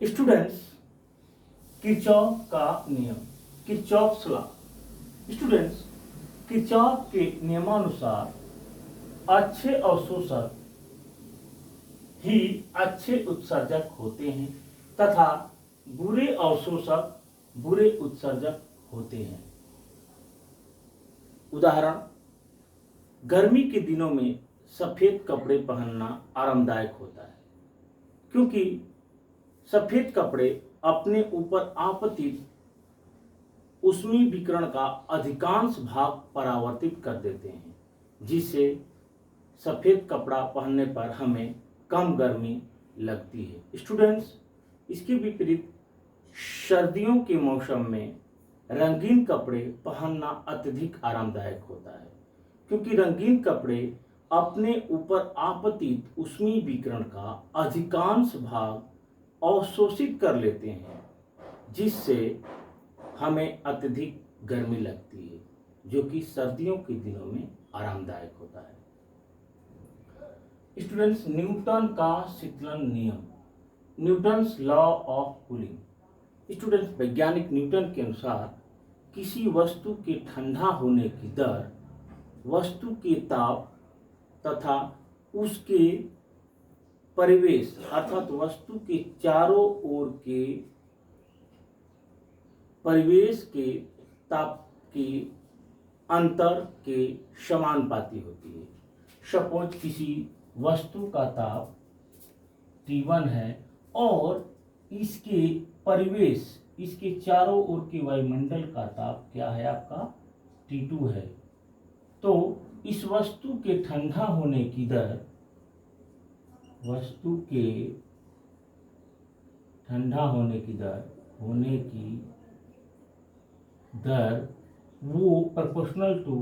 Students, Kirchhoff का नियम, Kirchhoff's law. Students, Kirchhoff के नियमानुसार अच्छे अवशोषक ही अच्छे उत्सर्जक होते हैं तथा बुरे अवशोषक बुरे उत्सर्जक होते हैं। उदाहरण, गर्मी के दिनों में सफेद कपड़े पहनना आरामदायक होता है क्योंकि सफेद कपड़े अपने ऊपर आपतित ऊष्मीय विकिरण का अधिकांश भाग परावर्तित कर देते हैं, जिससे सफेद कपड़ा पहनने पर हमें कम गर्मी लगती है। स्टूडेंट्स, इसके विपरीत सर्दियों के मौसम में रंगीन कपड़े पहनना अत्यधिक आरामदायक होता है क्योंकि रंगीन कपड़े अपने ऊपर आपतित ऊष्मीय विकिरण का अधिकांश भाग अवशोषित कर लेते हैं, जिससे हमें अत्यधिक गर्मी लगती है, जो कि सर्दियों के दिनों में आरामदायक होता है। स्टूडेंट्स, न्यूटन का शीतलन नियम, Newton's law of cooling. Students, वैज्ञानिक न्यूटन के अनुसार किसी वस्तु के ठंडा होने की दर वस्तु के ताप तथा उसके परिवेश अर्थात वस्तु के चारों ओर के परिवेश के ताप के अंतर के समानुपाती होती है। सपोज किसी वस्तु का ताप T1 है और इसके परिवेश, इसके चारों ओर के वायुमंडल का ताप क्या है आपका T2 है, तो इस वस्तु के ठंडा होने की दर, वस्तु के ठंडा होने की दर वो proportional to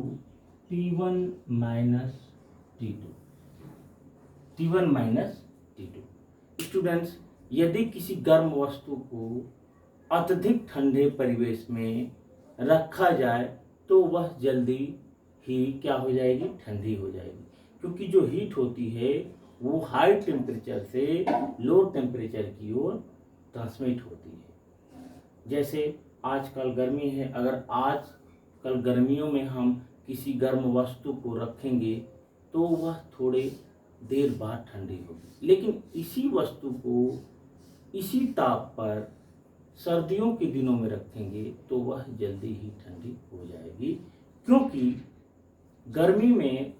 T1 minus T2, T1 minus T2। Students, यदि किसी गर्म वस्तु को अत्यधिक ठंडे परिवेश में रखा जाए तो वह जल्दी ही क्या हो जाएगी, ठंडी हो जाएगी, क्योंकि जो हीट होती है वो हाई टेम्परेचर से लो टेम्परेचर की ओर ट्रांसमिट होती है। जैसे आजकल गर्मी है, अगर आजकल गर्मियों में हम किसी गर्म वस्तु को रखेंगे तो वह थोड़े देर बाद ठंडी होगी, लेकिन इसी वस्तु को इसी ताप पर सर्दियों के दिनों में रखेंगे तो वह जल्दी ही ठंडी हो जाएगी, क्योंकि गर्मी में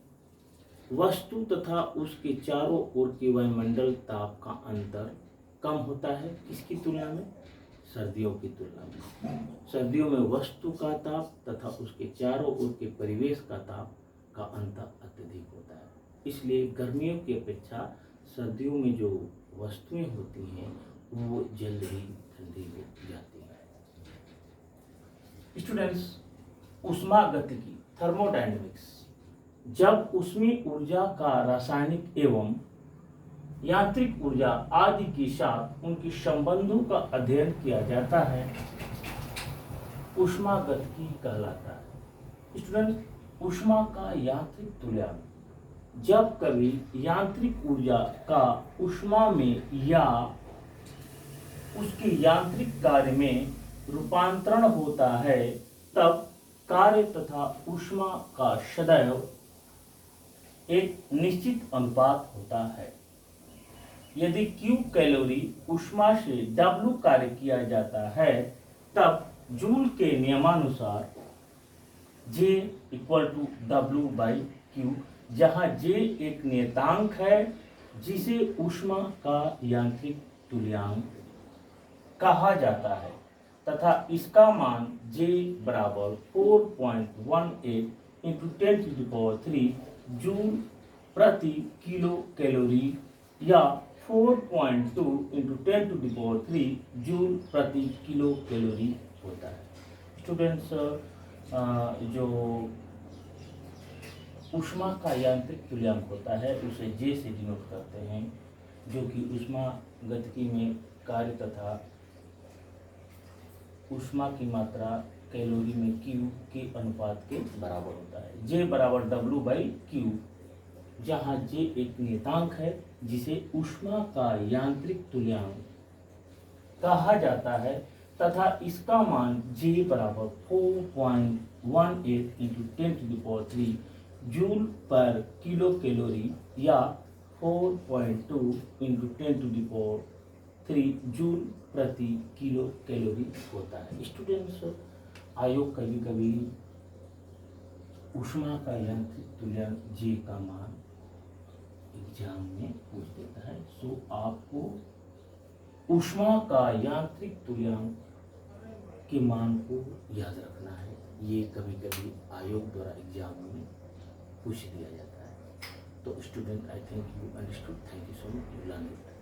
वस्तु तथा उसके चारों ओर के वायुमंडल ताप का अंतर कम होता है। किसकी तुलना में? सर्दियों की तुलना में। सर्दियों में वस्तु का ताप तथा उसके चारों ओर के परिवेश का ताप का अंतर अत्यधिक होता है, इसलिए गर्मियों की अपेक्षा सर्दियों में जो वस्तुएं होती हैं वो जल्द ही ठंडी हो जाती है। स्टूडेंट्स, ऊष्मागतिकी, थर्मोडायनेमिक्स, जब ऊष्मीय ऊर्जा का रासायनिक एवं यांत्रिक ऊर्जा आदि के साथ उनके संबंधों का अध्ययन किया जाता है, ऊष्मागतिकी कहलाता है। स्टूडेंट्स, ऊष्मा का यांत्रिक तुल्यांक, जब कभी यांत्रिक ऊर्जा का ऊष्मा में या उसके यांत्रिक कार्य में रूपांतरण होता है, तब कार्य तथा ऊष्मा का सदैव एक निश्चित अनुपात होता है। यदि Q कैलोरी ऊष्मा से W कार्य किया जाता है, तब जूल के नियमानुसार J इक्वल टू W/Q, जहाँ J एक नियतांक है जिसे ऊष्मा का यांत्रिक तुल्यांक कहा जाता है तथा इसका मान J बराबर 4.18 इंटू 10⁻³ जूल प्रति किलो कैलोरी या 4.2 इंटू 10⁻³ जूल प्रति किलो कैलोरी होता है। स्टूडेंट्स, जो ऊष्मा का यांत्रिक तुल्यांक होता है उसे J से डिनोट करते हैं, जो कि ऊष्मा गतिकी में कार्य तथा ऊष्मा की मात्रा कैलोरी में Q के अनुपात के बराबर होता है। J बराबर W/Q, जहाँ J एक नियतांक है जिसे ऊष्मा का यांत्रिक तुल्यांक कहा जाता है तथा इसका मान J बराबर 4.18 इंटू 10⁻³ जूल पर किलो कैलोरी या 4.2 इंटू 10⁻³ जूल प्रति किलो कैलोरी होता है। स्टूडेंट्स, आयोग कभी कभी ऊष्मा का यांत्रिक तुल्यांक J का मान एग्जाम में पूछ देता है। सो आपको ऊष्मा का यांत्रिक तुल्यांक के मान को याद रखना है। ये कभी कभी आयोग द्वारा एग्जाम में पूछ दिया जाता है। तो student, I think you understood. Thank you so much, you learn it.